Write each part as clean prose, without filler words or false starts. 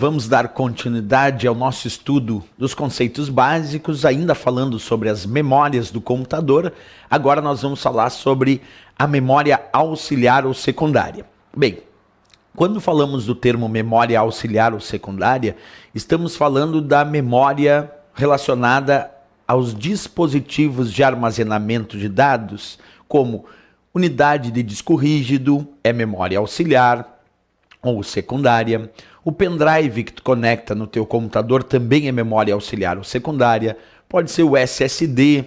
vamos dar continuidade ao nosso estudo dos conceitos básicos, ainda falando sobre as memórias do computador. Agora nós vamos falar sobre a memória auxiliar ou secundária. Bem, quando falamos do termo memória auxiliar ou secundária, estamos falando da memória relacionada aos dispositivos de armazenamento de dados, como unidade de disco rígido, é memória auxiliar ou secundária. O pendrive que tu conecta no teu computador também é memória auxiliar ou secundária. Pode ser o SSD,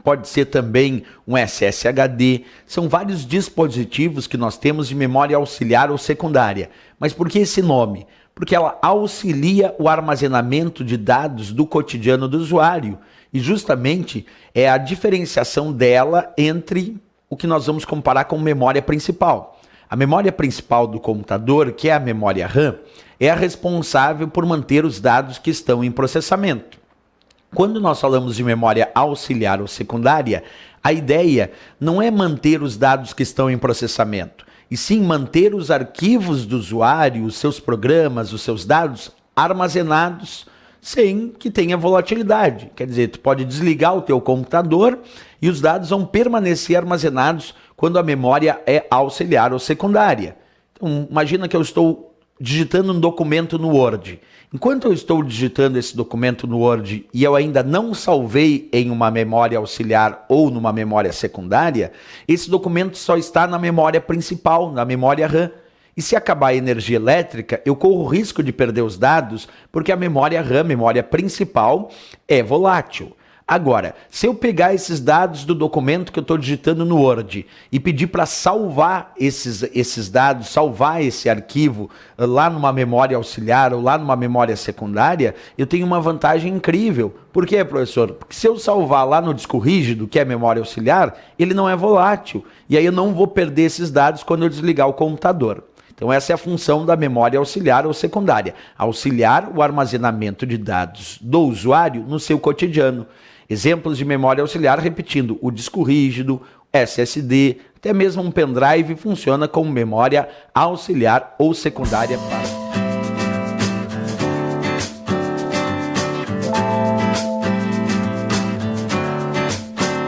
pode ser também um SSHD. São vários dispositivos que nós temos de memória auxiliar ou secundária. Mas por que esse nome? Porque ela auxilia o armazenamento de dados do cotidiano do usuário. E justamente é a diferenciação dela entre o que nós vamos comparar com memória principal. A memória principal do computador, que é a memória RAM, é a responsável por manter os dados que estão em processamento. Quando nós falamos de memória auxiliar ou secundária, a ideia não é manter os dados que estão em processamento, e sim manter os arquivos do usuário, os seus programas, os seus dados armazenados sem que tenha volatilidade. Quer dizer, tu pode desligar o teu computador e os dados vão permanecer armazenados quando a memória é auxiliar ou secundária. Então, imagina que eu estou digitando um documento no Word. Enquanto eu estou digitando esse documento no Word e eu ainda não salvei em uma memória auxiliar ou numa memória secundária, esse documento só está na memória principal, na memória RAM. E se acabar a energia elétrica, eu corro o risco de perder os dados, porque a memória RAM, memória principal, é volátil. Agora, se eu pegar esses dados do documento que eu estou digitando no Word e pedir para salvar esses dados, salvar esse arquivo lá numa memória auxiliar ou lá numa memória secundária, eu tenho uma vantagem incrível. Por quê, professor? Porque se eu salvar lá no disco rígido, que é a memória auxiliar, ele não é volátil. E aí eu não vou perder esses dados quando eu desligar o computador. Então essa é a função da memória auxiliar ou secundária. Auxiliar o armazenamento de dados do usuário no seu cotidiano. Exemplos de memória auxiliar, repetindo, o disco rígido, SSD, até mesmo um pendrive funciona como memória auxiliar ou secundária para